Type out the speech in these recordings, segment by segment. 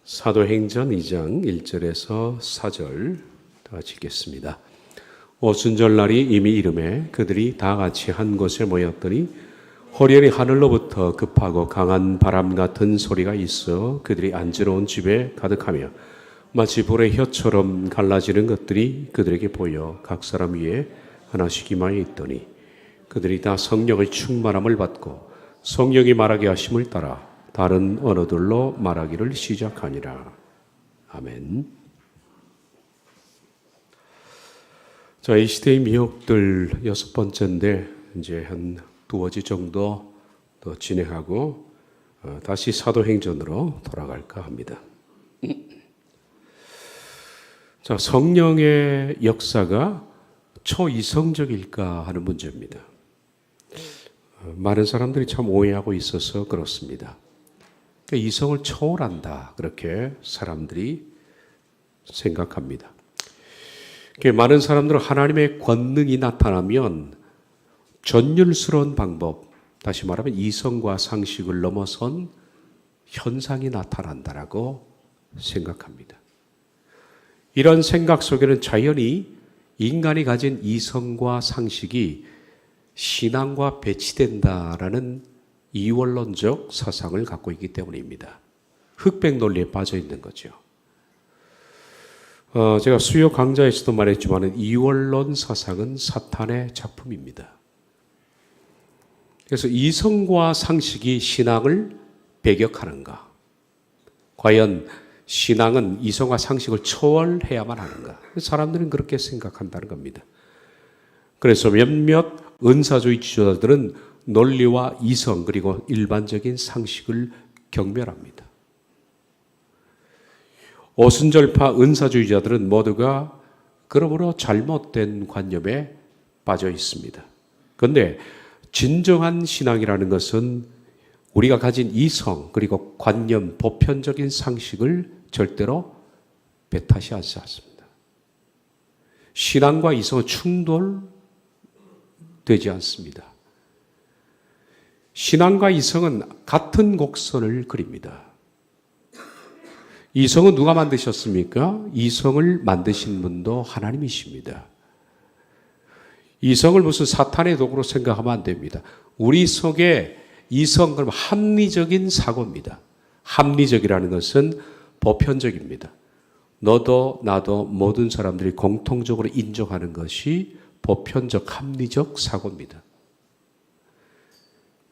사도행전 2장 1절에서 4절 다 같이 읽겠습니다. 오순절날이 이미 이름에 그들이 다 같이 한 곳에 모였더니 호련히 하늘로부터 급하고 강한 바람 같은 소리가 있어 그들이 앉으러 온 집에 가득하며 마치 불의 혀처럼 갈라지는 것들이 그들에게 보여 각 사람 위에 하나씩 임하여 있더니 그들이 다 성령의 충만함을 받고 성령이 말하게 하심을 따라 다른 언어들로 말하기를 시작하니라. 아멘. 자, 이 시대의 미혹들 6번째인데 이제 한 2어지 정도 더 진행하고 다시 사도행전으로 돌아갈까 합니다. 자, 성령의 역사가 초이성적일까 하는 문제입니다. 많은 사람들이 참 오해하고 있어서 그렇습니다. 이성을 초월한다, 그렇게 사람들이 생각합니다. 많은 사람들은 하나님의 권능이 나타나면 전율스러운 방법, 다시 말하면 이성과 상식을 넘어선 현상이 나타난다라고 생각합니다. 이런 생각 속에는 자연히 인간이 가진 이성과 상식이 신앙과 배치된다라는 이원론적 사상을 갖고 있기 때문입니다. 흑백 논리에 빠져 있는 거죠. 제가 수요 강좌에서도 말했지만 이원론 사상은 사탄의 작품입니다. 그래서 이성과 상식이 신앙을 배격하는가? 과연 신앙은 이성과 상식을 초월해야만 하는가? 사람들은 그렇게 생각한다는 겁니다. 그래서 몇몇 은사주의 지도자들은 논리와 이성 그리고 일반적인 상식을 경멸합니다. 오순절파 은사주의자들은 모두가 그러므로 잘못된 관념에 빠져 있습니다. 그런데 진정한 신앙이라는 것은 우리가 가진 이성 그리고 관념, 보편적인 상식을 절대로 배타시하지 않습니다. 신앙과 이성은 충돌되지 않습니다. 신앙과 이성은 같은 곡선을 그립니다. 이성은 누가 만드셨습니까? 이성을 만드신 분도 하나님이십니다. 이성을 무슨 사탄의 도구로 생각하면 안 됩니다. 우리 속에 이성, 그럼 합리적인 사고입니다. 합리적이라는 것은 보편적입니다. 너도 나도 모든 사람들이 공통적으로 인정하는 것이 보편적, 합리적 사고입니다.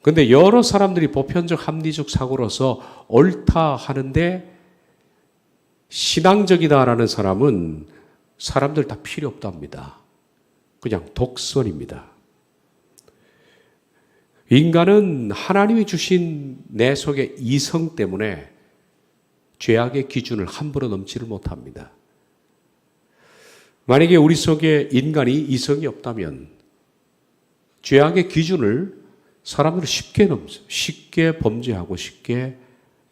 그런데 여러 사람들이 보편적, 합리적 사고로서 옳다 하는데 신앙적이다라는 사람은 사람들 다 필요 없답니다. 그냥 독선입니다. 인간은 하나님이 주신 내 속의 이성 때문에 죄악의 기준을 함부로 넘지를 못합니다. 만약에 우리 속에 인간이 이성이 없다면 죄악의 기준을 사람들은 쉽게 범죄하고 쉽게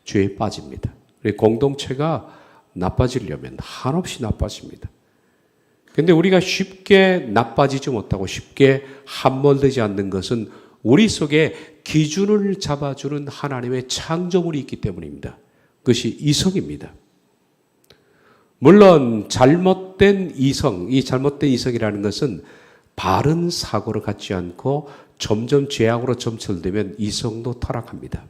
죄에 빠집니다. 공동체가 나빠지려면 한없이 나빠집니다. 그런데 우리가 쉽게 나빠지지 못하고 쉽게 함몰되지 않는 것은 우리 속에 기준을 잡아주는 하나님의 창조물이 있기 때문입니다. 그것이 이성입니다. 물론 잘못된 이성, 이 잘못된 이성이라는 것은 바른 사고를 갖지 않고 점점 죄악으로 점철되면 이성도 타락합니다.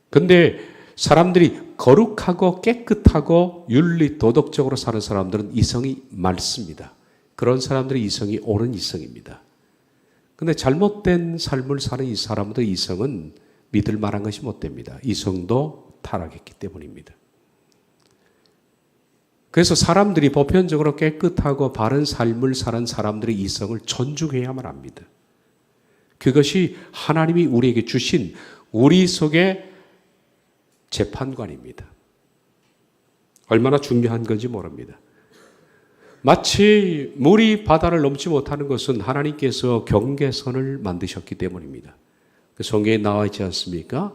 그런데 사람들이 거룩하고 깨끗하고 윤리 도덕적으로 사는 사람들은 이성이 맑습니다. 그런 사람들의 이성이 옳은 이성입니다. 그런데 잘못된 삶을 사는 이 사람들의 이성은 믿을 만한 것이 못 됩니다. 이성도 타락했기 때문입니다. 그래서 사람들이 보편적으로 깨끗하고 바른 삶을 사는 사람들의 이성을 존중해야만 합니다. 그것이 하나님이 우리에게 주신 우리 속의 재판관입니다. 얼마나 중요한 건지 모릅니다. 마치 물이 바다를 넘지 못하는 것은 하나님께서 경계선을 만드셨기 때문입니다. 성경에 나와 있지 않습니까?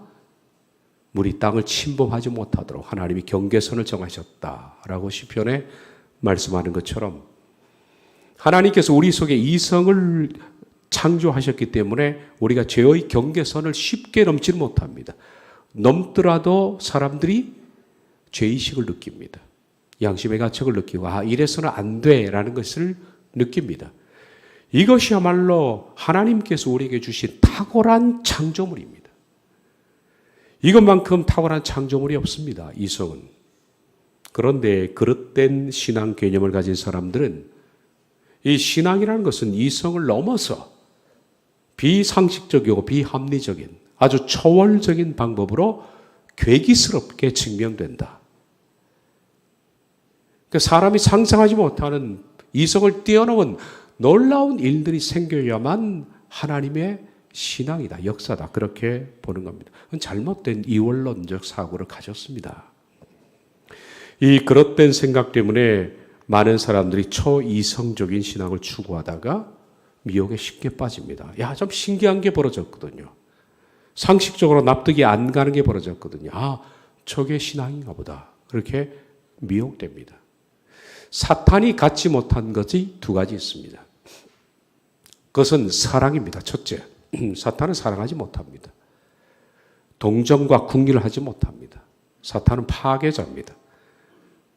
물이 땅을 침범하지 못하도록 하나님이 경계선을 정하셨다라고 시편에 말씀하는 것처럼 하나님께서 우리 속에 이성을 창조하셨기 때문에 우리가 죄의 경계선을 쉽게 넘지 못합니다. 넘더라도 사람들이 죄의식을 느낍니다. 양심의 가책을 느끼고 이래서는 안 돼라는 것을 느낍니다. 이것이야말로 하나님께서 우리에게 주신 탁월한 창조물입니다. 이것만큼 탁월한 창조물이 없습니다. 이성은. 그런데 그릇된 신앙 개념을 가진 사람들은 이 신앙이라는 것은 이성을 넘어서 비상식적이고 비합리적인 아주 초월적인 방법으로 괴기스럽게 증명된다. 사람이 상상하지 못하는 이성을 뛰어넘은 놀라운 일들이 생겨야만 하나님의 신앙이다, 역사다, 그렇게 보는 겁니다. 잘못된 이원론적 사고를 가졌습니다. 이 그릇된 생각 때문에 많은 사람들이 초이성적인 신앙을 추구하다가 미혹에 쉽게 빠집니다. 좀 신기한 게 벌어졌거든요. 상식적으로 납득이 안 가는 게 벌어졌거든요. 저게 신앙인가 보다. 그렇게 미혹됩니다. 사탄이 갖지 못한 것이 두 가지 있습니다. 그것은 사랑입니다. 첫째, 사탄은 사랑하지 못합니다. 동정과 궁리를 하지 못합니다. 사탄은 파괴자입니다.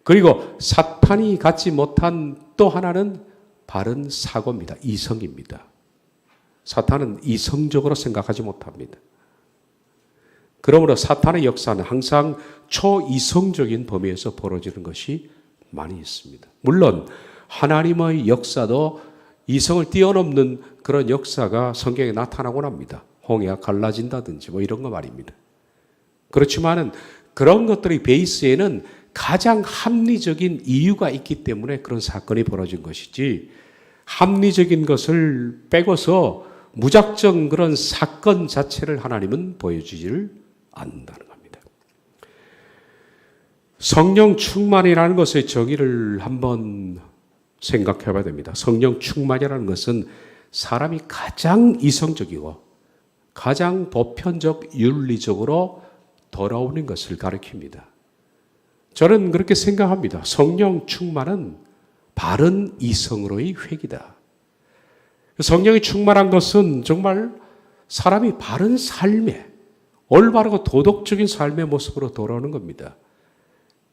그리고 사탄이 갖지 못한 또 하나는 바른 사고입니다. 이성입니다. 사탄은 이성적으로 생각하지 못합니다. 그러므로 사탄의 역사는 항상 초이성적인 범위에서 벌어지는 것이 많이 있습니다. 물론 하나님의 역사도 이성을 뛰어넘는 그런 역사가 성경에 나타나곤 합니다. 홍해가 갈라진다든지 이런 거 말입니다. 그렇지만은 그런 것들의 베이스에는 가장 합리적인 이유가 있기 때문에 그런 사건이 벌어진 것이지, 합리적인 것을 빼고서 무작정 그런 사건 자체를 하나님은 보여주지를 않는다는 겁니다. 성령 충만이라는 것의 정의를 한번 생각해 봐야 됩니다. 성령 충만이라는 것은 사람이 가장 이성적이고 가장 보편적 윤리적으로 돌아오는 것을 가리킵니다. 저는 그렇게 생각합니다. 성령 충만은 바른 이성으로의 회귀다. 성령이 충만한 것은 정말 사람이 바른 삶에, 올바르고 도덕적인 삶의 모습으로 돌아오는 겁니다.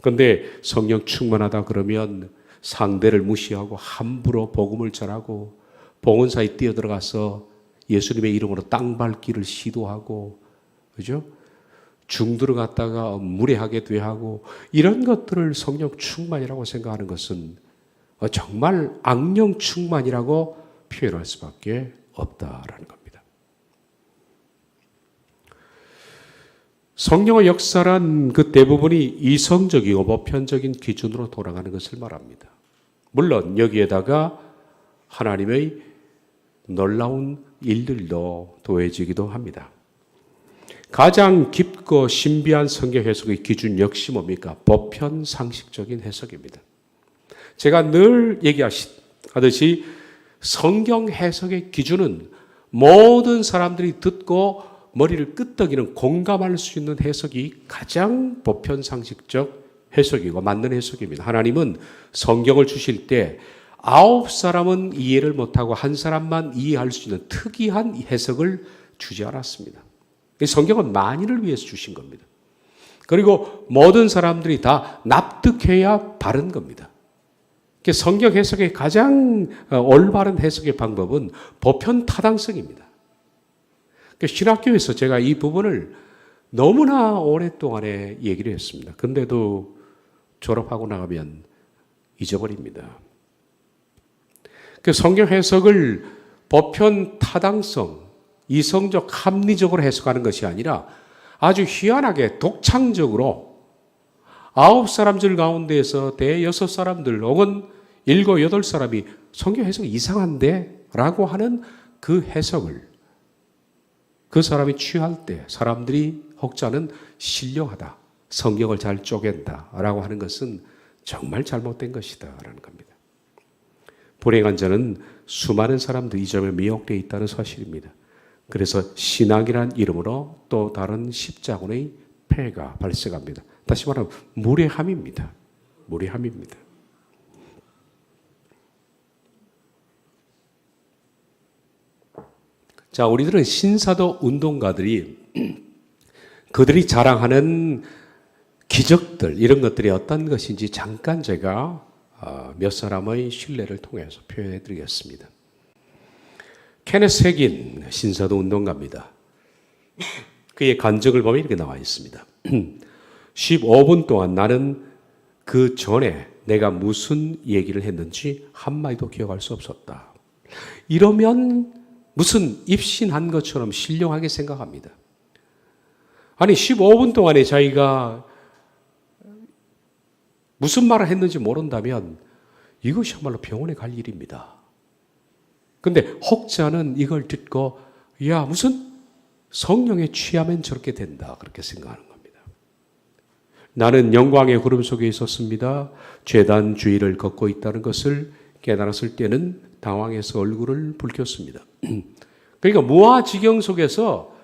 그런데 성령 충만하다 그러면 상대를 무시하고 함부로 복음을 전하고 봉헌사에 뛰어들어가서 예수님의 이름으로 땅 밟기를 시도하고, 그죠? 중 들어갔다가 무례하게 대하고, 이런 것들을 성령 충만이라고 생각하는 것은 정말 악령 충만이라고 표현할 수밖에 없다라는 겁니다. 성령의 역사란 그 대부분이 이성적이고 보편적인 기준으로 돌아가는 것을 말합니다. 물론 여기에다가 하나님의 놀라운 일들도 더해지기도 합니다. 가장 깊고 신비한 성경 해석의 기준 역시 뭡니까? 보편 상식적인 해석입니다. 제가 늘 얘기하듯이 성경 해석의 기준은 모든 사람들이 듣고 머리를 끄덕이는, 공감할 수 있는 해석이 가장 보편 상식적 해석이고 맞는 해석입니다. 하나님은 성경을 주실 때 9사람은 이해를 못하고 한 사람만 이해할 수 있는 특이한 해석을 주지 않았습니다. 성경은 만인을 위해서 주신 겁니다. 그리고 모든 사람들이 다 납득해야 바른 겁니다. 성경 해석의 가장 올바른 해석의 방법은 보편 타당성입니다. 신학교에서 제가 이 부분을 너무나 오랫동안에 얘기를 했습니다. 근데도 졸업하고 나가면 잊어버립니다. 성경 해석을 보편 타당성, 이성적 합리적으로 해석하는 것이 아니라 아주 희한하게 독창적으로 9사람들 가운데에서 대여섯 사람들 혹은 7, 8사람이 성경 해석이 이상한데? 라고 하는 그 해석을 그 사람이 취할 때 사람들이 혹자는 신령하다, 성경을 잘 쪼갠다 라고 하는 것은 정말 잘못된 것이다 라는 겁니다. 불행한 자는 수많은 사람들이 이 점에 미혹되어 있다는 사실입니다. 그래서 신앙이라는 이름으로 또 다른 십자군의 폐해가 발생합니다. 다시 말하면 무례함입니다. 무례함입니다. 자, 우리들은 신사도 운동가들이 그들이 자랑하는 기적들 이런 것들이 어떤 것인지 잠깐 제가 몇 사람의 신뢰를 통해서 표현해 드리겠습니다. 케네스 해긴 신사도 운동가입니다. 그의 간증을 보면 이렇게 나와 있습니다. 15분 동안 나는 그 전에 내가 무슨 얘기를 했는지 한마디도 기억할 수 없었다. 이러면 무슨 입신한 것처럼 신령하게 생각합니다. 아니 15분 동안에 자기가 무슨 말을 했는지 모른다면 이것이야말로 병원에 갈 일입니다. 근데 혹자는 이걸 듣고 야 무슨 성령에 취하면 저렇게 된다 그렇게 생각하는 겁니다. 나는 영광의 구름 속에 있었습니다. 제단 주위를 걷고 있다는 것을 깨달았을 때는 당황해서 얼굴을 붉혔습니다. 그러니까 무아지경 속에서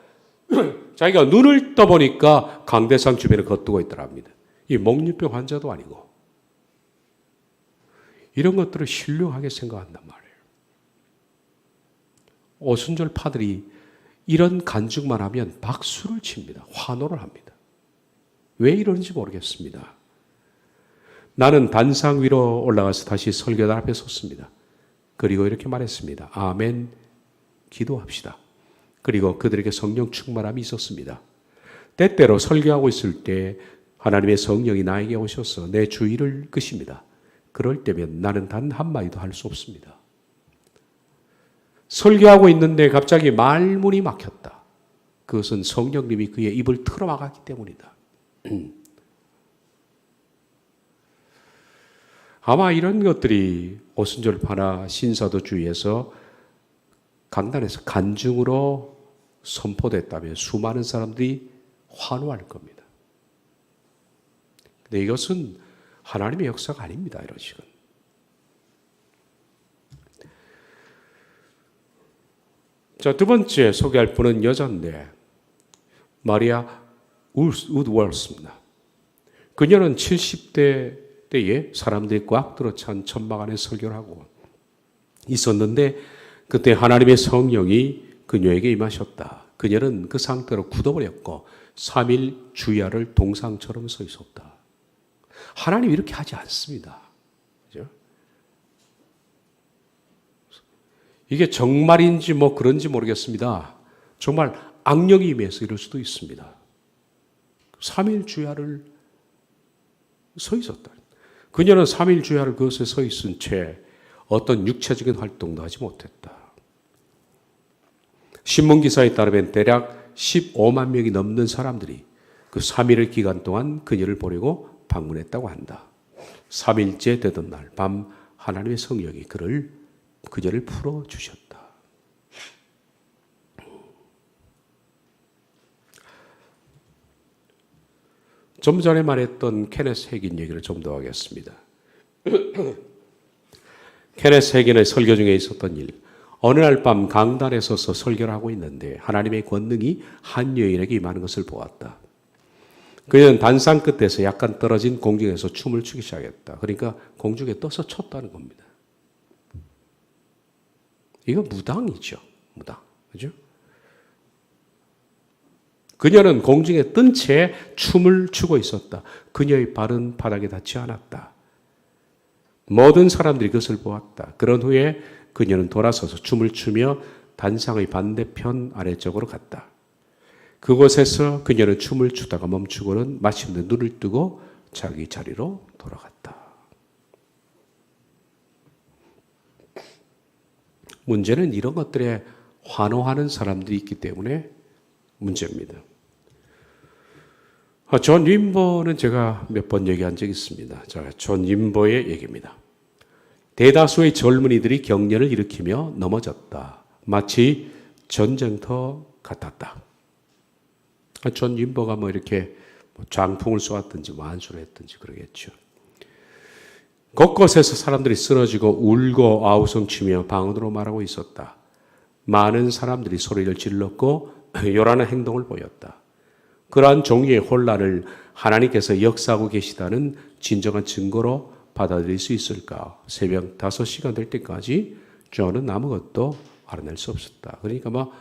자기가 눈을 떠보니까 강대상 주변을 걷고 있더랍니다. 이 목류병 환자도 아니고 이런 것들을 신령하게 생각한단 말이에요. 오순절 파들이 이런 간증만 하면 박수를 칩니다. 환호를 합니다. 왜 이러는지 모르겠습니다. 나는 단상 위로 올라가서 다시 설교단 앞에 섰습니다. 그리고 이렇게 말했습니다. 아멘, 기도합시다. 그리고 그들에게 성령 충만함이 있었습니다. 때때로 설교하고 있을 때 하나님의 성령이 나에게 오셔서 내 주의를 끄십니다. 그럴 때면 나는 단 한마디도 할 수 없습니다. 설교하고 있는데 갑자기 말문이 막혔다. 그것은 성령님이 그의 입을 틀어막았기 때문이다. 아마 이런 것들이 오순절파나 신사도 주위에서 강단에서 간증으로 선포됐다면 수많은 사람들이 환호할 겁니다. 근데 이것은 하나님의 역사가 아닙니다. 이런 식은. 자, 두 번째 소개할 분은 여자인데 마리아 우드월스입니다. 그녀는 70대 때에 사람들이 꽉 들어찬 천막 안에 설교를 하고 있었는데 그때 하나님의 성령이 그녀에게 임하셨다. 그녀는 그 상태로 굳어버렸고 3일 주야를 동상처럼 서 있었다. 하나님 이렇게 하지 않습니다. 그죠? 이게 정말인지 뭐 그런지 모르겠습니다. 정말 악령이 임해서 이럴 수도 있습니다. 3일 주야를 서 있었다. 그녀는 3일 주야를 그것에 서 있은 채 어떤 육체적인 활동도 하지 못했다. 신문기사에 따르면 대략 15만 명이 넘는 사람들이 그 3일의 기간 동안 그녀를 보려고 방문했다고 한다. 3일째 되던 날 밤 하나님의 성령이 그녀를 풀어주셨다. 좀 전에 말했던 케네스 해긴 얘기를 좀 더 하겠습니다. 케네스 해긴의 설교 중에 있었던 일. 어느 날 밤 강단에 서서 설교를 하고 있는데 하나님의 권능이 한 여인에게 임하는 것을 보았다. 그녀는 단상 끝에서 약간 떨어진 공중에서 춤을 추기 시작했다. 그러니까 공중에 떠서 췄다는 겁니다. 이거 무당이죠. 무당. 그죠? 그녀는 공중에 뜬 채 춤을 추고 있었다. 그녀의 발은 바닥에 닿지 않았다. 모든 사람들이 그것을 보았다. 그런 후에 그녀는 돌아서서 춤을 추며 단상의 반대편 아래쪽으로 갔다. 그곳에서 그녀는 춤을 추다가 멈추고는 마침내 눈을 뜨고 자기 자리로 돌아갔다. 문제는 이런 것들에 환호하는 사람들이 있기 때문에 문제입니다. 존 윈버는 제가 몇 번 얘기한 적이 있습니다. 자, 존 윈버의 얘기입니다. 대다수의 젊은이들이 경련을 일으키며 넘어졌다. 마치 전쟁터 같았다. 존 윈버가 뭐 이렇게 장풍을 쏘았든지 완수를 했든지 그러겠죠. 곳곳에서 사람들이 쓰러지고 울고 아우성치며 방언으로 말하고 있었다. 많은 사람들이 소리를 질렀고 요란한 행동을 보였다. 그러한 종류의 혼란을 하나님께서 역사하고 계시다는 진정한 증거로 받아들일 수 있을까? 새벽 5시간 될 때까지 존은 아무것도 알아낼 수 없었다. 그러니까 막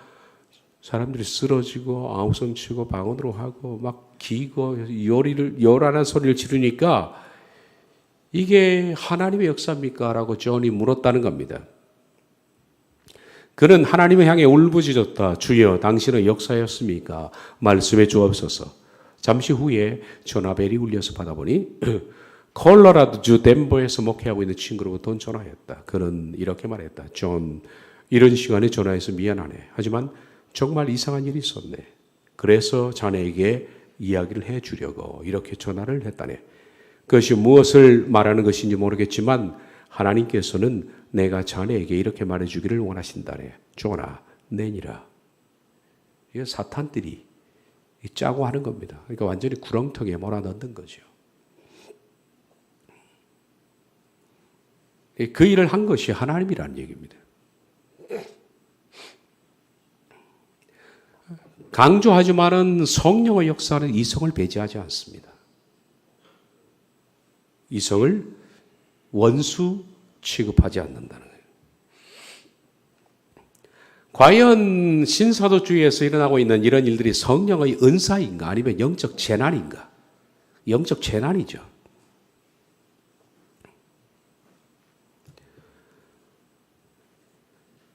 사람들이 쓰러지고 아우성 치고 방언으로 하고 막 기고 요란한 소리를 지르니까 이게 하나님의 역사입니까? 라고 존이 물었다는 겁니다. 그는 하나님을 향해 울부짖었다. 주여 당신의 역사였습니까? 말씀해 주옵소서. 잠시 후에 전화벨이 울려서 받아보니 콜로라도 덴버에서 목회하고 있는 친구로부터 전화했다. 그는 이렇게 말했다. 존, 이런 시간에 전화해서 미안하네. 하지만 정말 이상한 일이 있었네. 그래서 자네에게 이야기를 해주려고 이렇게 전화를 했다네. 그것이 무엇을 말하는 것인지 모르겠지만 하나님께서는 내가 자네에게 이렇게 말해주기를 원하신다네. 존아, 내니라. 이게 사탄들이 짜고 하는 겁니다. 그러니까 완전히 구렁텅이에 몰아넣는 거죠. 그 일을 한 것이 하나님이라는 얘기입니다. 강조하지만은 성령의 역사는 이성을 배제하지 않습니다. 이성을 원수 취급하지 않는다는 거예요. 과연 신사도주의에서 일어나고 있는 이런 일들이 성령의 은사인가 아니면 영적 재난인가? 영적 재난이죠.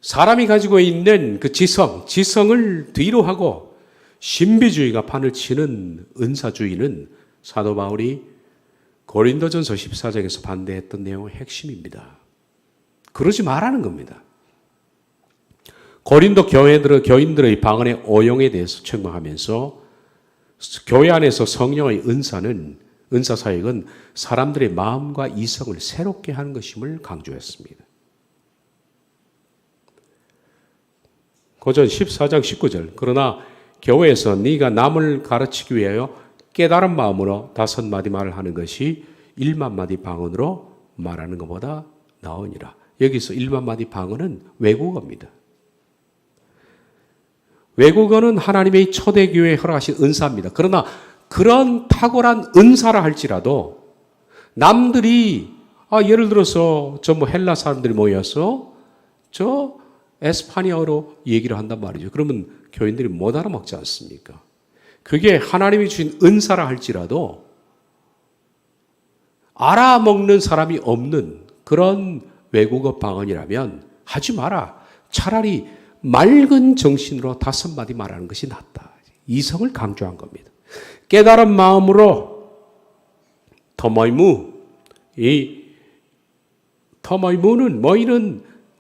사람이 가지고 있는 그 지성을 뒤로 하고 신비주의가 판을 치는 은사주의는 사도 바울이 고린도전서 14장에서 반대했던 내용의 핵심입니다. 그러지 말라는 겁니다. 고린도 교인들의 방언의 오용에 대해서 책망하면서 교회 안에서 성령의 은사 사역은 사람들의 마음과 이성을 새롭게 하는 것임을 강조했습니다. 고전 14장 19절. 그러나 교회에서 네가 남을 가르치기 위하여 깨달은 마음으로 5마디 말을 하는 것이 1만 마디 방언으로 말하는 것보다 나으니라. 여기서 1만 마디 방언은 외국어입니다. 외국어는 하나님의 초대교회에 허락하신 은사입니다. 그러나 그런 탁월한 은사라 할지라도 남들이 예를 들어서 헬라 사람들이 모여서 에스파니아어로 얘기를 한단 말이죠. 그러면 교인들이 못 알아먹지 않습니까? 그게 하나님이 주신 은사라 할지라도 알아먹는 사람이 없는 그런 외국어 방언이라면 하지 마라. 차라리 맑은 정신으로 5마디 말하는 것이 낫다. 이성을 강조한 겁니다. 깨달은 마음으로 터모이무는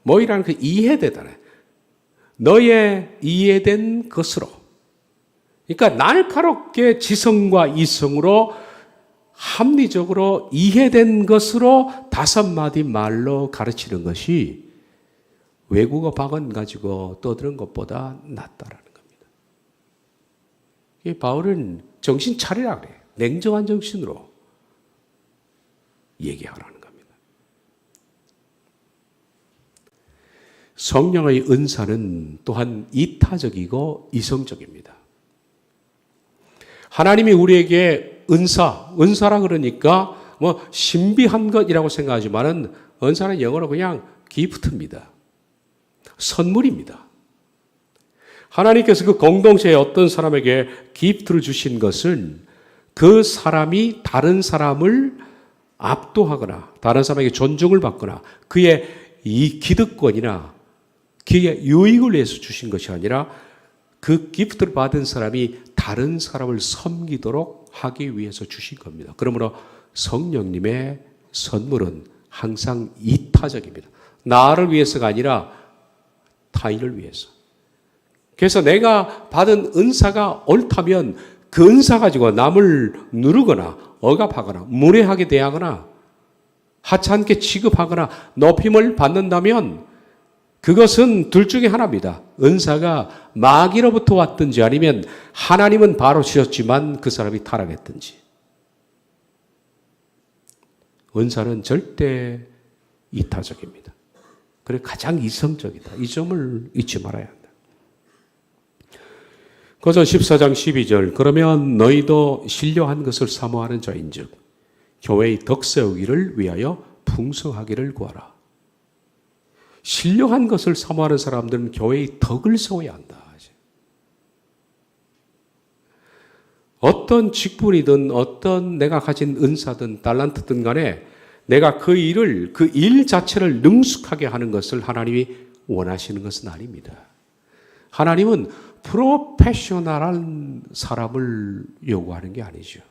뭐이라는 그 이해되다네. 너의 이해된 것으로. 그러니까 날카롭게 지성과 이성으로 합리적으로 이해된 것으로 5마디 말로 가르치는 것이 외국어 방언 가지고 떠드는 것보다 낫다라는 겁니다. 이 바울은 정신 차리라 그래요. 냉정한 정신으로 얘기하라는 겁니다. 성령의 은사는 또한 이타적이고 이성적입니다. 하나님이 우리에게 은사라 그러니까 신비한 것이라고 생각하지만은 은사는 영어로 그냥 기프트입니다. 선물입니다. 하나님께서 그 공동체의 어떤 사람에게 기프트를 주신 것은 그 사람이 다른 사람을 압도하거나 다른 사람에게 존중을 받거나 그의 이 기득권이나 그의 유익을 위해서 주신 것이 아니라 그 기프트를 받은 사람이 다른 사람을 섬기도록 하기 위해서 주신 겁니다. 그러므로 성령님의 선물은 항상 이타적입니다. 나를 위해서가 아니라 타인을 위해서. 그래서 내가 받은 은사가 옳다면 그 은사 가지고 남을 누르거나 억압하거나 무례하게 대하거나 하찮게 취급하거나 높임을 받는다면 그것은 둘 중에 하나입니다. 은사가 마귀로부터 왔든지 아니면 하나님은 바로 주셨지만 그 사람이 타락했든지. 은사는 절대 이타적입니다. 그래 가장 이성적이다. 이 점을 잊지 말아야 한다. 고전 14장 12절. 그러면 너희도 신령한 것을 사모하는 자인즉 교회의 덕 세우기를 위하여 풍성하기를 구하라. 신령한 것을 사모하는 사람들은 교회의 덕을 세워야 한다. 어떤 직분이든 어떤 내가 가진 은사든 달란트든 간에 내가 그 일을, 그 일 자체를 능숙하게 하는 것을 하나님이 원하시는 것은 아닙니다. 하나님은 프로페셔널한 사람을 요구하는 게 아니죠.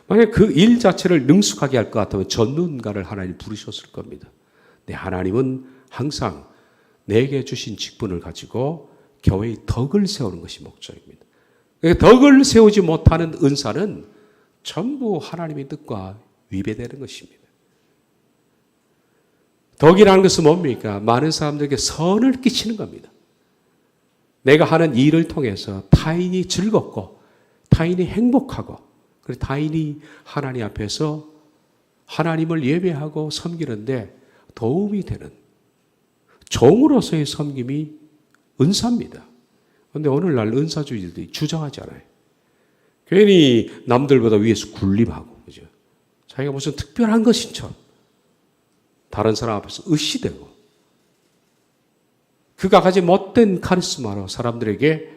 만약 그 일 자체를 능숙하게 할 것 같으면 전문가를 하나님 부르셨을 겁니다. 네, 하나님은 항상 내게 주신 직분을 가지고 교회의 덕을 세우는 것이 목적입니다. 덕을 세우지 못하는 은사는 전부 하나님의 뜻과 위배되는 것입니다. 덕이라는 것은 뭡니까? 많은 사람들에게 선을 끼치는 겁니다. 내가 하는 일을 통해서 타인이 즐겁고 타인이 행복하고 그리고 타인이 하나님 앞에서 하나님을 예배하고 섬기는데 도움이 되는 종으로서의 섬김이 은사입니다. 그런데 오늘날 은사주의들이 주장하잖아요. 괜히 남들보다 위에서 군림하고, 그죠? 자기가 무슨 특별한 것인 척 다른 사람 앞에서 의시되고 그가 가진 못된 카리스마로 사람들에게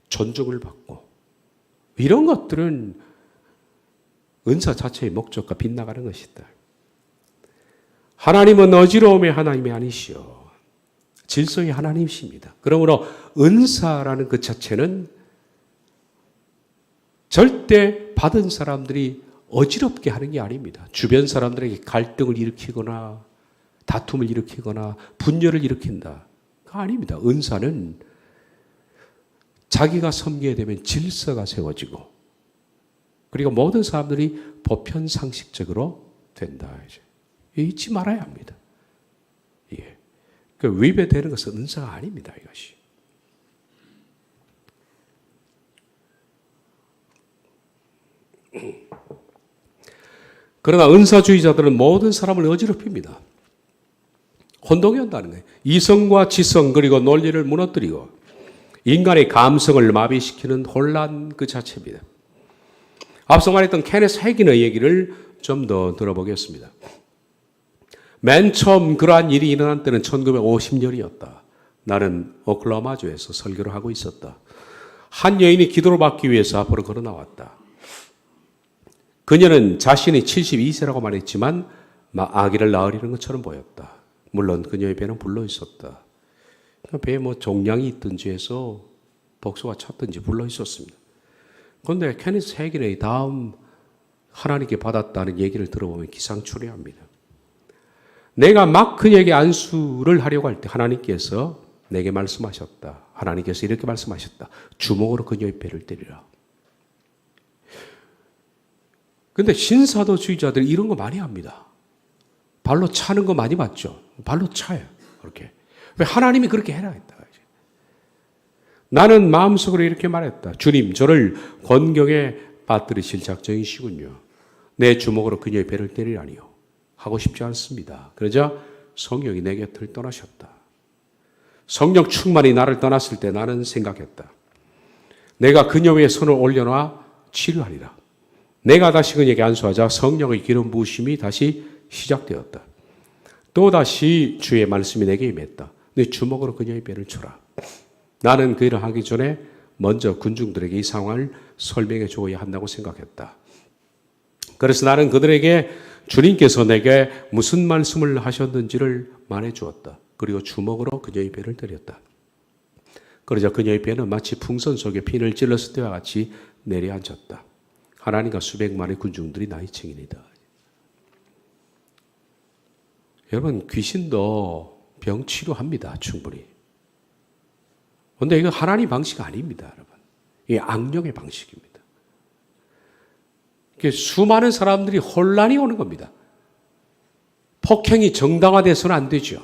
존중을 받고 이런 것들은 은사 자체의 목적과 빗나가는 것이다. 하나님은 어지러움의 하나님이 아니시오. 질서의 하나님이십니다. 그러므로 은사라는 그 자체는 절대 받은 사람들이 어지럽게 하는 게 아닙니다. 주변 사람들에게 갈등을 일으키거나 다툼을 일으키거나 분열을 일으킨다. 그거 아닙니다. 은사는 자기가 섬기게 되면 질서가 세워지고 그리고 모든 사람들이 보편 상식적으로 된다. 잊지 말아야 합니다. 예. 그 위배되는 것은 은사가 아닙니다. 이것이. 그러나 은사주의자들은 모든 사람을 어지럽힙니다. 혼동이 온다는 거예요. 이성과 지성 그리고 논리를 무너뜨리고 인간의 감성을 마비시키는 혼란 그 자체입니다. 앞서 말했던 케네스 해긴의 얘기를 좀 더 들어보겠습니다. 맨 처음 그러한 일이 일어난 때는 1950년이었다. 나는 오클라호마주에서 설교를 하고 있었다. 한 여인이 기도를 받기 위해서 앞으로 걸어 나왔다. 그녀는 자신이 72세라고 말했지만 아기를 낳으려는 것처럼 보였다. 물론 그녀의 배는 불러 있었다. 배에 뭐 종양이 있든지 해서 독소가 찼든지 불러 있었습니다. 그런데 케니스 해긴의 다음 하나님께 받았다는 얘기를 들어보면 기상천외합니다. 내가 막 그녀에게 안수를 하려고 할 때 하나님께서 내게 말씀하셨다. 하나님께서 이렇게 말씀하셨다. 주먹으로 그녀의 배를 때리라. 그런데 신사도주의자들이 이런 거 많이 합니다. 발로 차는 거 많이 봤죠? 발로 차요. 그렇게. 왜 하나님이 그렇게 해라 했다. 나는 마음속으로 이렇게 말했다. 주님, 저를 권경에 빠뜨리실 작정이시군요. 내 주먹으로 그녀의 배를 때리라니요. 하고 싶지 않습니다. 그러자 성령이 내 곁을 떠나셨다. 성령 충만이 나를 떠났을 때 나는 생각했다. 내가 그녀 위에 손을 올려놔 치료하리라. 내가 다시 그녀에게 안수하자 성령의 기름 부으심이 다시 시작되었다. 또다시 주의 말씀이 내게 임했다. 네 주먹으로 그녀의 배를 쳐라. 나는 그 일을 하기 전에 먼저 군중들에게 이 상황을 설명해 줘야 한다고 생각했다. 그래서 나는 그들에게 주님께서 내게 무슨 말씀을 하셨는지를 말해 주었다. 그리고 주먹으로 그녀의 배를 때렸다. 그러자 그녀의 배는 마치 풍선 속에 핀을 찔렀을 때와 같이 내려앉았다. 하나님과 수백만의 군중들이 나의 증인이다. 여러분, 귀신도 병 치료합니다. 충분히. 그런데 이거 하나님 방식 아닙니다. 여러분. 이게 악령의 방식입니다. 수많은 사람들이 혼란이 오는 겁니다. 폭행이 정당화돼서는 안 되죠.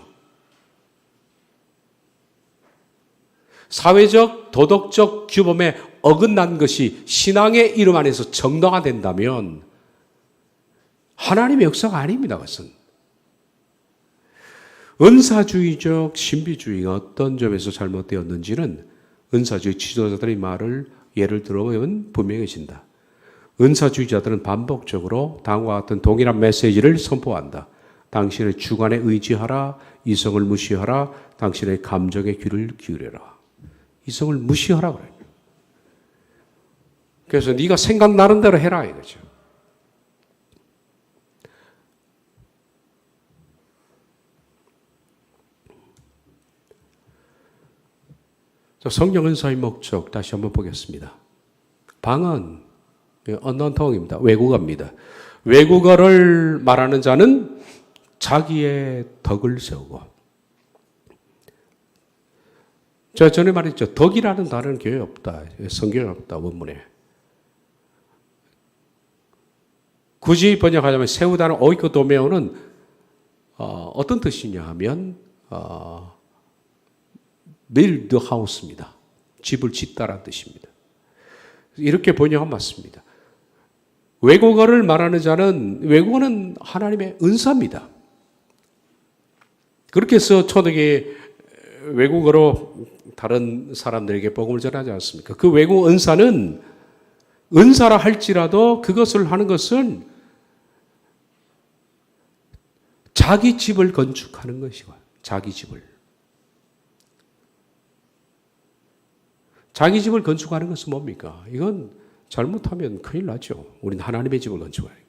사회적, 도덕적 규범에 어긋난 것이 신앙의 이름 안에서 정당화된다면 하나님의 역사가 아닙니다. 그것은. 은사주의적 신비주의가 어떤 점에서 잘못되었는지는 은사주의 지도자들의 말을 예를 들어보면 분명해진다. 은사주의자들은 반복적으로 다음과 같은 동일한 메시지를 선포한다. 당신의 주관에 의지하라. 이성을 무시하라. 당신의 감정에 귀를 기울여라. 이성을 무시하라 그래요. 그래서 네가 생각나는 대로 해라 이거죠. 성령 은사의 목적 다시 한번 보겠습니다. 방언, 언넌텅입니다. 외국어입니다. 외국어를 말하는 자는 자기의 덕을 세우고, 제가 전에 말했죠. 덕이라는 단어는 교회에 없다. 성경에 없다. 원문에. 굳이 번역하자면 세우다는 오이코도메오는 어떤 뜻이냐 하면 빌드 하우스입니다. 집을 짓다라는 뜻입니다. 이렇게 번역하면 맞습니다. 외국어를 말하는 자는, 외국어는 하나님의 은사입니다. 그렇게 해서 초대교회 외국어로 다른 사람들에게 복음을 전하지 않습니까? 그 외국어 은사는 은사라 할지라도 그것을 하는 것은 자기 집을 건축하는 것이고, 자기 집을 건축하는 것은 뭡니까? 이건 잘못하면 큰일 나죠. 우린 하나님의 집을 건축해요.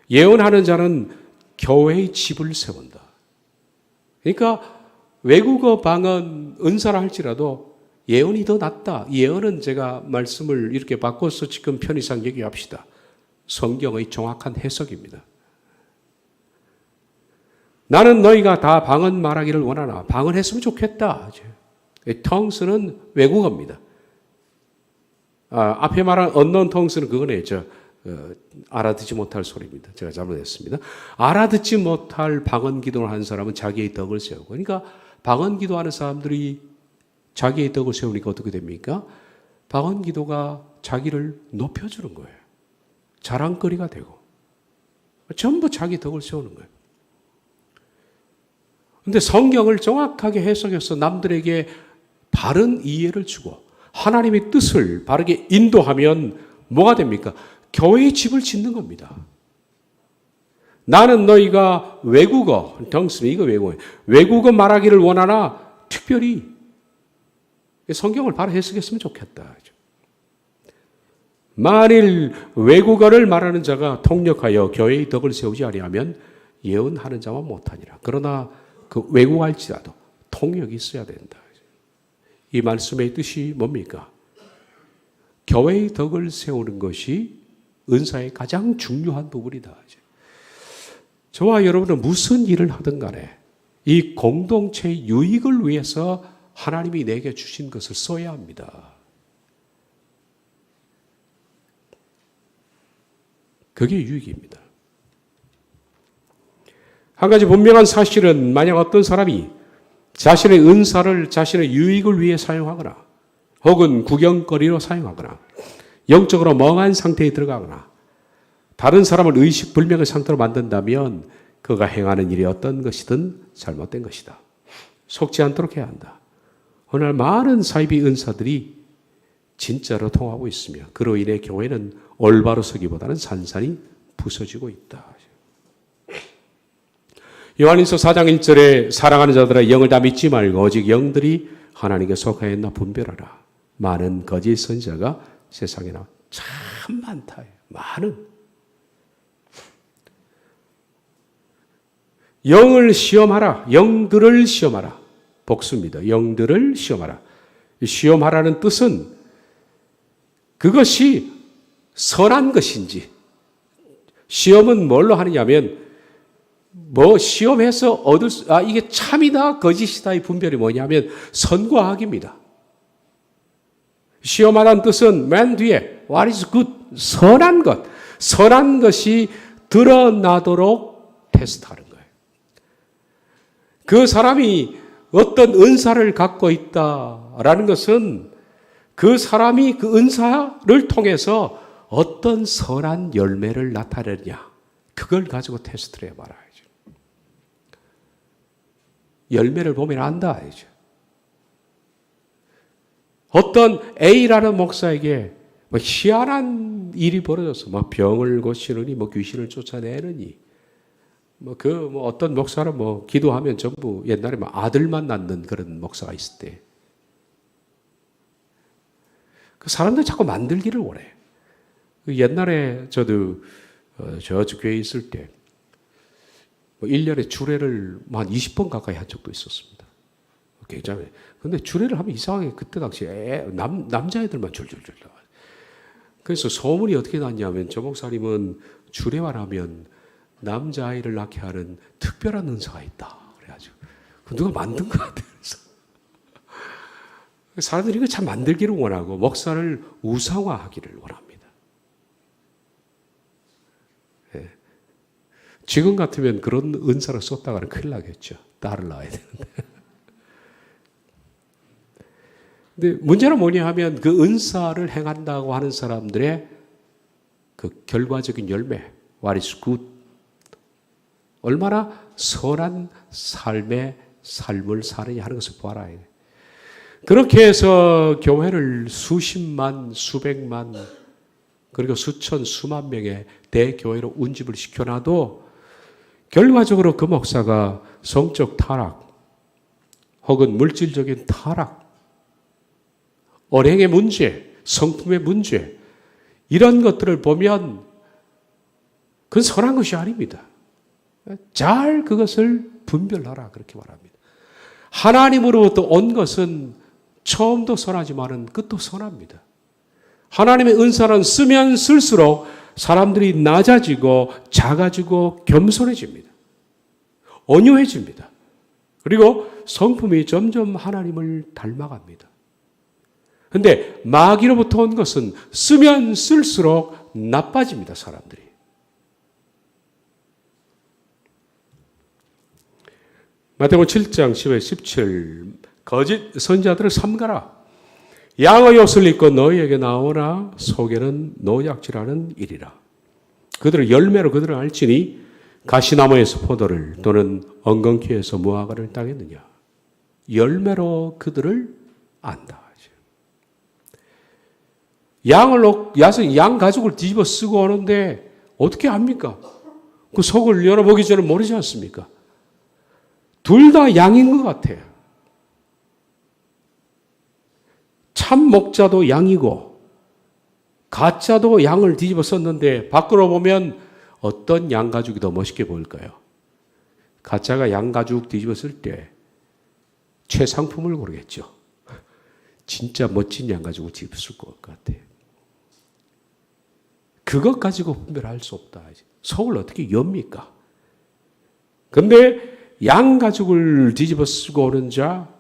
예언하는 자는 교회의 집을 세운다. 그러니까 외국어 방언 은사라 할지라도 예언이 더 낫다. 예언은 제가 말씀을 이렇게 바꿔서 지금 편의상 얘기합시다. 성경의 정확한 해석입니다. 나는 너희가 다 방언 말하기를 원하나. 방언했으면 좋겠다. 텅스는 외국어입니다. 앞에 말한 언넌 텅스는 그거네. 알아듣지 못할 소리입니다. 제가 잘못했습니다. 알아듣지 못할 방언 기도를 하는 사람은 자기의 덕을 세우고, 그러니까 방언 기도하는 사람들이 자기의 덕을 세우니까 어떻게 됩니까? 방언 기도가 자기를 높여주는 거예요. 자랑거리가 되고 전부 자기 덕을 세우는 거예요. 그런데 성경을 정확하게 해석해서 남들에게 바른 이해를 주고 하나님의 뜻을 바르게 인도하면 뭐가 됩니까? 교회의 집을 짓는 겁니다. 나는 너희가 외국어, 이거 외국어 말하기를 원하나 특별히 성경을 바로 해석했으면 좋겠다. 만일 외국어를 말하는 자가 통역하여 교회의 덕을 세우지 아니하면 예언하는 자만 못하니라. 그러나 그 외국어할지라도 통역이 있어야 된다. 이 말씀의 뜻이 뭡니까? 교회의 덕을 세우는 것이 은사의 가장 중요한 부분이다. 저와 여러분은 무슨 일을 하든 간에 이 공동체의 유익을 위해서 하나님이 내게 주신 것을 써야 합니다. 그게 유익입니다. 한 가지 분명한 사실은 만약 어떤 사람이 자신의 은사를 자신의 유익을 위해 사용하거나 혹은 구경거리로 사용하거나 영적으로 멍한 상태에 들어가거나 다른 사람을 의식불명의 상태로 만든다면 그가 행하는 일이 어떤 것이든 잘못된 것이다. 속지 않도록 해야 한다. 오늘 많은 사이비 은사들이 진짜로 통하고 있으며 그로 인해 교회는 올바로 서기보다는 산산이 부서지고 있다. 요한일서 4장 1절에 사랑하는 자들아 영을 다 믿지 말고 오직 영들이 하나님께 속하였나 분별하라. 많은 거짓 선지자가 세상에 나와 참 많다. 많은. 영을 시험하라. 영들을 시험하라. 복수입니다. 영들을 시험하라. 시험하라는 뜻은 그것이 선한 것인지, 시험은 뭘로 하느냐면 시험해서 얻을 이게 참이다 거짓이다의 분별이 뭐냐면 선과 악입니다. 시험하라는 뜻은 맨 뒤에 what is good, 선한 것, 선한 것이 드러나도록 테스트하는 거예요. 그 사람이 어떤 은사를 갖고 있다라는 것은 그 사람이 그 은사를 통해서 어떤 선한 열매를 나타내느냐, 그걸 가지고 테스트를 해봐라. 열매를 보면 안다. 알죠. 어떤 A라는 목사에게 희한한 일이 벌어져서 병을 고치느니 귀신을 쫓아내느니 어떤 목사는 기도하면 전부 옛날에 아들만 낳는 그런 목사가 있을 때 그 사람들 자꾸 만들기를 원해. 옛날에 저도 저쪽 교회에 있을 때 1년에 주례를 한 20번 가까이 한 적도 있었습니다. 굉장히. 근데 주례를 하면 이상하게 그때 당시에 남자애들만 줄줄줄 나와요. 그래서 소문이 어떻게 났냐면 저 목사님은 주례만 하면 남자아이를 낳게 하는 특별한 은사가 있다. 그래가지고 누가 만든 것 같아요. 사람들이 이거 참 만들기를 원하고 목사를 우상화하기를 원합니다. 예. 지금 같으면 그런 은사를 썼다가는 큰일 나겠죠. 딸을 낳아야 되는데. 근데 문제는 뭐냐 하면 그 은사를 행한다고 하는 사람들의 그 결과적인 열매, what is good, 얼마나 선한 삶을 사느냐 하는 것을 보아라. 그렇게 해서 교회를 수십만, 수백만, 그리고 수천, 수만 명의 대교회로 운집을 시켜놔도 결과적으로 그 목사가 성적 타락 혹은 물질적인 타락, 언행의 문제, 성품의 문제, 이런 것들을 보면 그건 선한 것이 아닙니다. 잘 그것을 분별하라 그렇게 말합니다. 하나님으로부터 온 것은 처음도 선하지만은 끝도 선합니다. 하나님의 은사는 쓰면 쓸수록 사람들이 낮아지고 작아지고 겸손해집니다. 온유해집니다. 그리고 성품이 점점 하나님을 닮아갑니다. 그런데 마귀로부터 온 것은 쓰면 쓸수록 나빠집니다, 사람들이. 마태복음 7장 10에 17 거짓 선지자들을 삼가라. 양의 옷을 입고 너희에게 나오나 속에는 노약질하는 일이라. 그들을 열매로 그들을 알지니 가시나무에서 포도를 또는 엉겅퀴에서 무화과를 따겠느냐. 열매로 그들을 안다. 양 가죽을 뒤집어 쓰고 오는데 어떻게 합니까? 그 속을 열어보기 전에 모르지 않습니까? 둘 다 양인 것 같아요. 참 목자도 양이고 가짜도 양을 뒤집어 썼는데 밖으로 보면 어떤 양 가죽이 더 멋있게 보일까요? 가짜가 양 가죽 뒤집어 쓸 때 최상품을 고르겠죠. 진짜 멋진 양 가죽을 뒤집어 쓸 것 같아요. 그것 가지고 분별할 수 없다. 속을 어떻게 엽니까? 근데 양 가죽을 뒤집어 쓰고 오는 자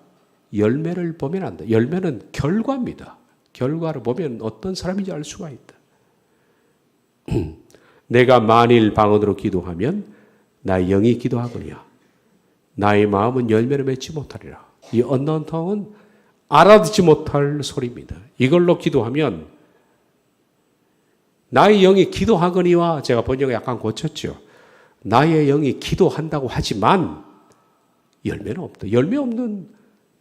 열매를 보면 안다. 열매는 결과입니다. 결과를 보면 어떤 사람인지 알 수가 있다. 내가 만일 방언으로 기도하면 나의 영이 기도하거니와 나의 마음은 열매를 맺지 못하리라. 이 unknown tongue은 알아듣지 못할 소리입니다. 이걸로 기도하면 나의 영이 기도하거니와 제가 번역을 약간 고쳤죠. 나의 영이 기도한다고 하지만 열매는 없다. 열매 없는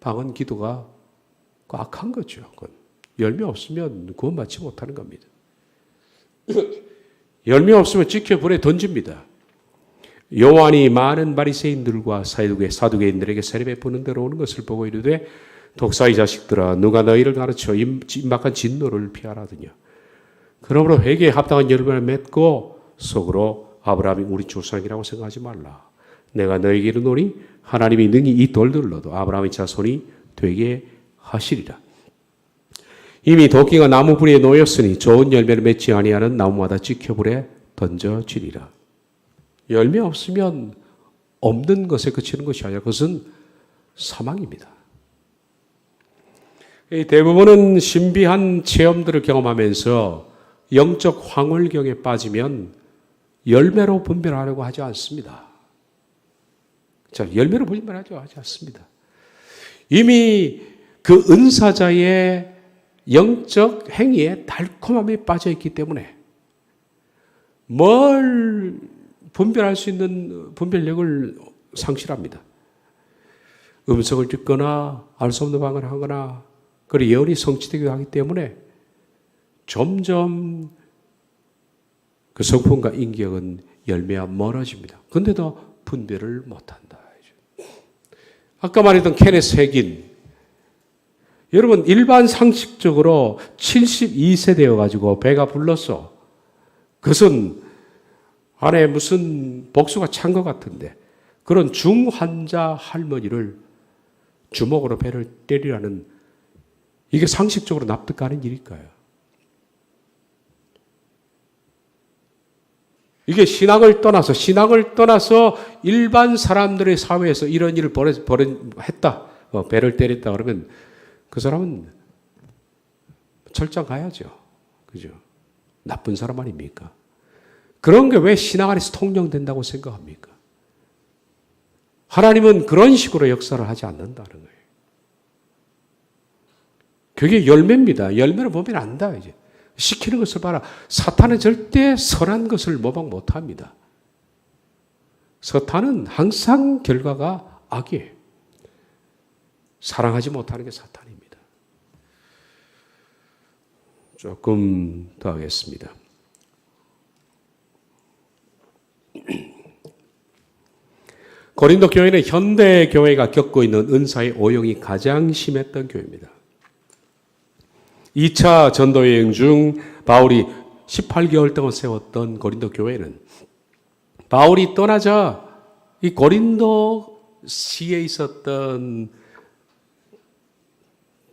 방언 기도가 악한 거죠. 그건. 열매 없으면 구원받지 못하는 겁니다. 열매 없으면 지켜 불에 던집니다. 요한이 많은 바리새인들과 사두개인들에게 세례 베푸는 데로 오는 것을 보고 이르되 독사의 자식들아 누가 너희를 가르쳐 임박한 진노를 피하라더냐. 그러므로 회개에 합당한 열매를 맺고 속으로 아브라함이 우리 조상이라고 생각하지 말라. 내가 너에게 이르노니 하나님이 능히 이 돌들로도 아브라함의 자손이 되게 하시리라. 이미 도끼가 나무 뿌리에 놓였으니 좋은 열매를 맺지 아니하는 나무마다 지켜불에 던져지리라. 열매 없으면 없는 것에 그치는 것이 아니라 그것은 사망입니다. 대부분은 신비한 체험들을 경험하면서 영적 황홀경에 빠지면 열매로 분별하려고 하지 않습니다. 자, 열매로 분별하려고 하지 않습니다. 이미 그 은사자의 영적 행위에 달콤함에 빠져 있기 때문에 뭘 분별할 수 있는 분별력을 상실합니다. 음성을 듣거나 알 수 없는 방언을 하거나 그리고 예언이 성취되기도 하기 때문에 점점 그 성품과 인격은 열매와 멀어집니다. 그런데도 분별을 못한다. 아까 말했던 케네스 핵인 여러분 일반 상식적으로 72세 되어가지고 배가 불렀어. 그것은 안에 무슨 복수가 찬 것 같은데 그런 중환자 할머니를 주먹으로 배를 때리라는 이게 상식적으로 납득 가는 일일까요? 이게 신앙을 떠나서 일반 사람들의 사회에서 이런 일을 했다. 배를 때렸다 그러면 그 사람은 철장 가야죠. 그죠? 나쁜 사람 아닙니까? 그런 게 왜 신앙 안에서 통용된다고 생각합니까? 하나님은 그런 식으로 역사를 하지 않는다는 거예요. 그게 열매입니다. 열매를 보면 안다, 이제. 시키는 것을 봐라. 사탄은 절대 선한 것을 모방 못 합니다. 사탄은 항상 결과가 악이에요. 사랑하지 못하는 게 사탄입니다. 조금 더 하겠습니다. 고린도 교회는 현대 교회가 겪고 있는 은사의 오용이 가장 심했던 교회입니다. 2차 전도여행 중 바울이 18개월 동안 세웠던 고린도 교회는 바울이 떠나자 이 고린도시에 있었던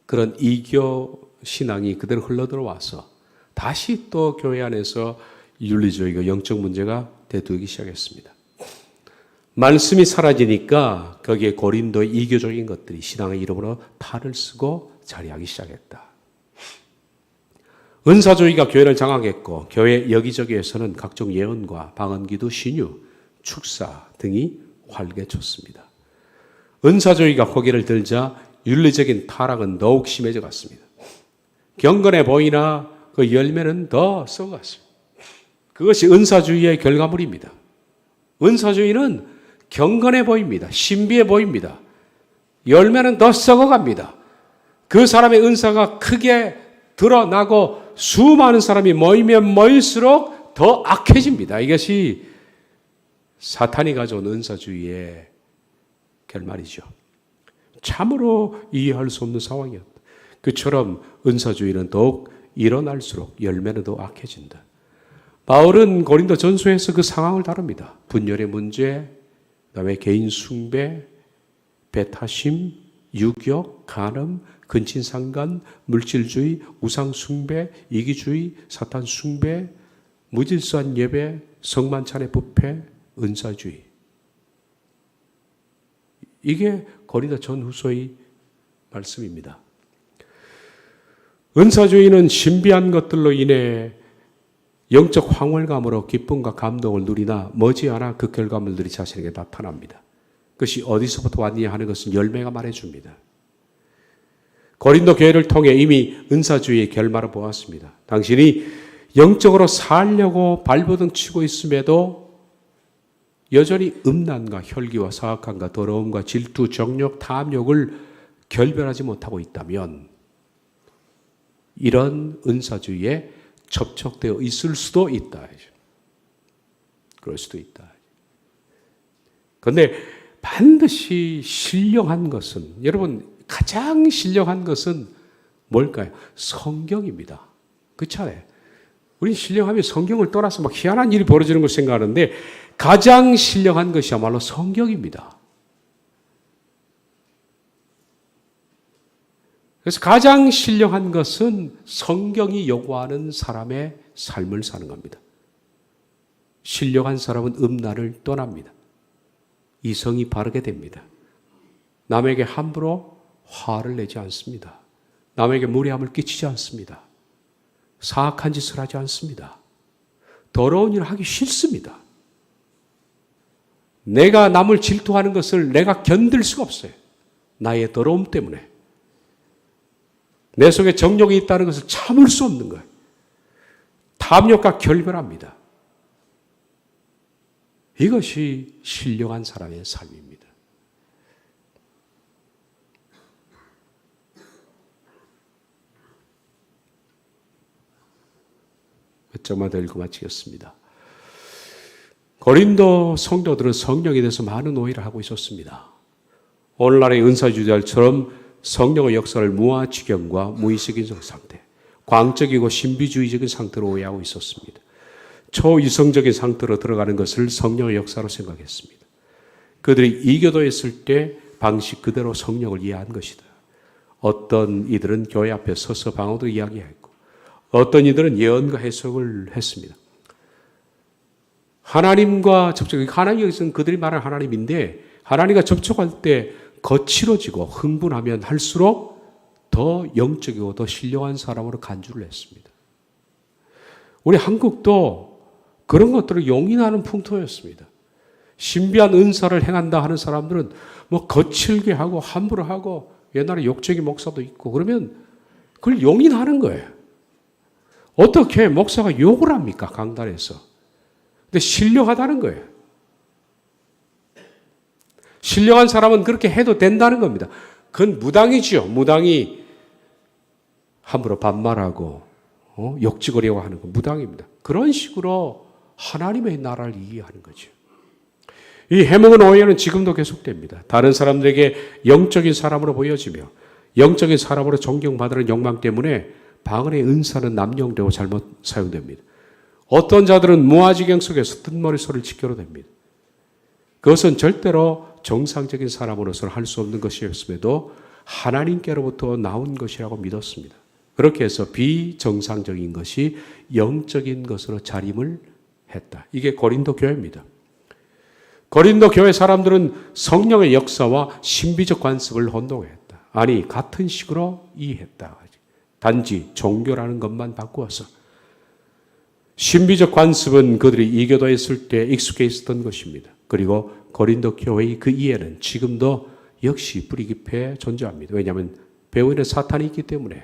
그런 이교 신앙이 그대로 흘러들어와서 다시 또 교회 안에서 윤리주의가 영적 문제가 대두기 시작했습니다. 말씀이 사라지니까 거기에 고린도의 이교적인 것들이 신앙의 이름으로 탈을 쓰고 자리하기 시작했다. 은사주의가 교회를 장악했고 교회 여기저기에서는 각종 예언과 방언기도, 신유, 축사 등이 활개쳤습니다. 은사주의가 고개를 들자 윤리적인 타락은 더욱 심해져 갔습니다. 경건해 보이나 그 열매는 더 썩어갔습니다. 그것이 은사주의의 결과물입니다. 은사주의는 경건해 보입니다. 신비해 보입니다. 열매는 더 썩어갑니다. 그 사람의 은사가 크게 드러나고 수많은 사람이 모이면 모일수록 더 악해집니다. 이것이 사탄이 가져온 은사주의의 결말이죠. 참으로 이해할 수 없는 상황이었다. 그처럼 은사주의는 더욱 일어날수록 열매는 더 악해진다. 바울은 고린도 전서에서 그 상황을 다룹니다. 분열의 문제, 그다음에 개인 숭배, 배타심, 유격, 간음, 근친상간, 물질주의, 우상숭배, 이기주의, 사탄숭배, 무질서한 예배, 성만찬의 부패, 은사주의. 이게 고린도 전후서의 말씀입니다. 은사주의는 신비한 것들로 인해 영적 황홀감으로 기쁨과 감동을 누리나 머지않아 그 결과물들이 자신에게 나타납니다. 그것이 어디서부터 왔느냐 하는 것은 열매가 말해줍니다. 고린도 교회를 통해 이미 은사주의의 결말을 보았습니다. 당신이 영적으로 살려고 발버둥 치고 있음에도 여전히 음란과 혈기와 사악함과 더러움과 질투, 정욕, 탐욕을 결별하지 못하고 있다면 이런 은사주의에 접촉되어 있을 수도 있다. 그럴 수도 있다. 그런데 반드시 신령한 것은, 여러분 가장 신령한 것은 뭘까요? 성경입니다. 그렇잖아요. 우리 신령하면 성경을 떠나서 막 희한한 일이 벌어지는 걸 생각하는데 가장 신령한 것이야말로 성경입니다. 그래서 가장 신령한 것은 성경이 요구하는 사람의 삶을 사는 겁니다. 신령한 사람은 음란을 떠납니다. 이성이 바르게 됩니다. 남에게 함부로 화를 내지 않습니다. 남에게 무례함을 끼치지 않습니다. 사악한 짓을 하지 않습니다. 더러운 일을 하기 싫습니다. 내가 남을 질투하는 것을 내가 견딜 수가 없어요. 나의 더러움 때문에. 내 속에 정욕이 있다는 것을 참을 수 없는 거예요. 탐욕과 결별합니다. 이것이 신령한 사람의 삶입니다. 몇 장만 더 읽고 마치겠습니다. 고린도 성도들은 성령에 대해서 많은 오해를 하고 있었습니다. 오늘날의 은사주의자처럼 성령의 역사를 무아지경과 무의식인성 상태, 광적이고 신비주의적인 상태로 오해하고 있었습니다. 초이성적인 상태로 들어가는 것을 성령의 역사로 생각했습니다. 그들이 이교도에 있을 때 방식 그대로 성령을 이해한 것이다. 어떤 이들은 교회 앞에 서서 방언으로 이야기했고 어떤 이들은 예언과 해석을 했습니다. 하나님과 접촉, 하나님이 여기서는 그들이 말하는 하나님인데 하나님과 접촉할 때 거칠어지고 흥분하면 할수록 더 영적이고 더 신령한 사람으로 간주를 했습니다. 우리 한국도 그런 것들을 용인하는 풍토였습니다. 신비한 은사를 행한다 하는 사람들은 뭐 거칠게 하고 함부로 하고 옛날에 욕쟁이 목사도 있고 그러면 그걸 용인하는 거예요. 어떻게 목사가 욕을 합니까? 강단에서. 근데 신령하다는 거예요. 신령한 사람은 그렇게 해도 된다는 겁니다. 그건 무당이지요. 무당이 함부로 반말하고 욕지거리고 하는 건 무당입니다. 그런 식으로 하나님의 나라를 이해하는 거죠. 이 해먹은 오해는 지금도 계속됩니다. 다른 사람들에게 영적인 사람으로 보여지며 영적인 사람으로 존경받으는 욕망 때문에 방언의 은사는 남용되고 잘못 사용됩니다. 어떤 자들은 무아지경 속에서 뜬머리 소리를 지켜도 됩니다. 그것은 절대로 정상적인 사람으로서는 할 수 없는 것이었음에도 하나님께로부터 나온 것이라고 믿었습니다. 그렇게 해서 비정상적인 것이 영적인 것으로 자림을 했다. 이게 고린도 교회입니다. 고린도 교회 사람들은 성령의 역사와 신비적 관습을 혼동했다. 아니, 같은 식으로 이해했다. 단지 종교라는 것만 바꾸어서. 신비적 관습은 그들이 이교도에 있을 때 익숙해 있었던 것입니다. 그리고 고린도 교회의 그 이해는 지금도 역시 뿌리 깊이 존재합니다. 왜냐하면 배후에는 사탄이 있기 때문에.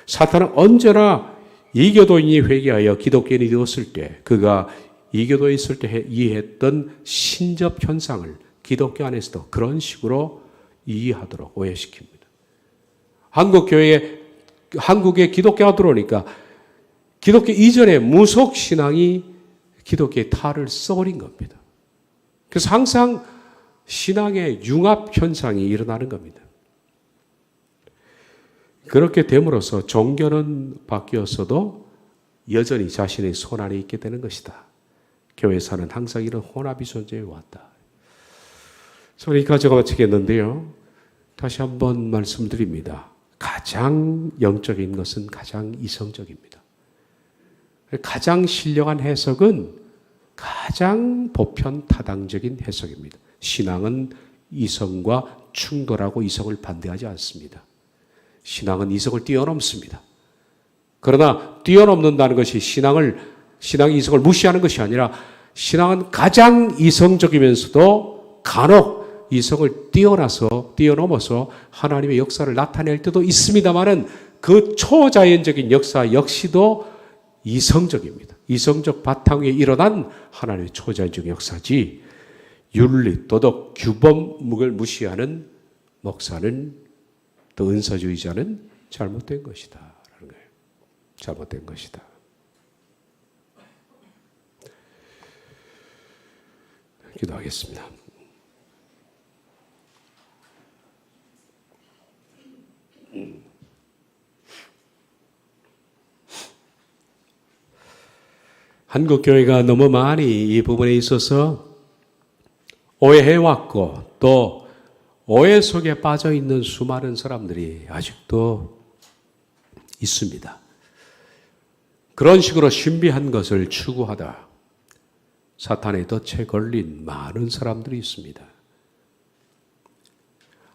사탄은 언제나 이교도인이 회개하여 기독교인이 되었을 때 그가 이교도에 있을 때 이해했던 신접 현상을 기독교 안에서도 그런 식으로 이해하도록 오해시킵니다. 한국에 기독교가 들어오니까 기독교 이전의 무속신앙이 기독교의 탈을 써버린 겁니다. 그래서 항상 신앙의 융합 현상이 일어나는 겁니다. 그렇게 됨으로써 종교는 바뀌었어도 여전히 자신의 손 안에 있게 되는 것이다. 교회에서는 항상 이런 혼합이 존재해 왔다. 저는 여기까지가 마치겠는데요. 다시 한번 말씀드립니다. 가장 영적인 것은 가장 이성적입니다. 가장 신령한 해석은 가장 보편 타당적인 해석입니다. 신앙은 이성과 충돌하고 이성을 반대하지 않습니다. 신앙은 이성을 뛰어넘습니다. 그러나 뛰어넘는다는 것이 신앙의 이성을 무시하는 것이 아니라 신앙은 가장 이성적이면서도 간혹 이성을 뛰어넘어서 하나님의 역사를 나타낼 때도 있습니다만은 그 초자연적인 역사 역시도 이성적입니다. 이성적 바탕 위에 일어난 하나님의 초자연적 역사지 윤리, 도덕, 규범을 무시하는 목사는 또 은사주의자는 잘못된 것이다. 라는 거예요. 잘못된 것이다. 기도하겠습니다. 한국교회가 너무 많이 이 부분에 있어서 오해해왔고 또 오해 속에 빠져있는 수많은 사람들이 아직도 있습니다. 그런 식으로 신비한 것을 추구하다 사탄의 덫에 걸린 많은 사람들이 있습니다.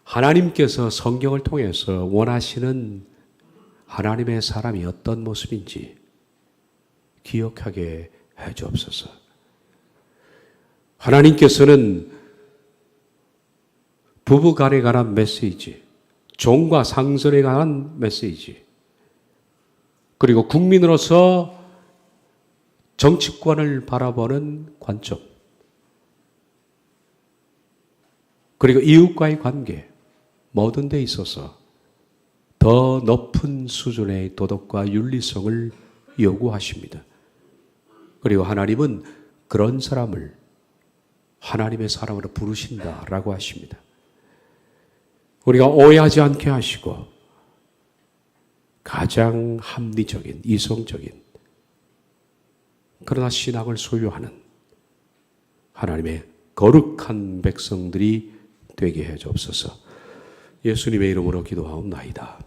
하나님께서 성경을 통해서 원하시는 하나님의 사람이 어떤 모습인지 기억하게 해 주옵소서. 하나님께서는 부부간에 관한 메시지, 종과 상선에 관한 메시지, 그리고 국민으로서 정치권을 바라보는 관점, 그리고 이웃과의 관계, 모든 데 있어서 더 높은 수준의 도덕과 윤리성을 요구하십니다. 그리고 하나님은 그런 사람을 하나님의 사람으로 부르신다라고 하십니다. 우리가 오해하지 않게 하시고 가장 합리적인, 이성적인 그러나 신앙을 소유하는 하나님의 거룩한 백성들이 되게 해 주옵소서. 예수님의 이름으로 기도하옵나이다.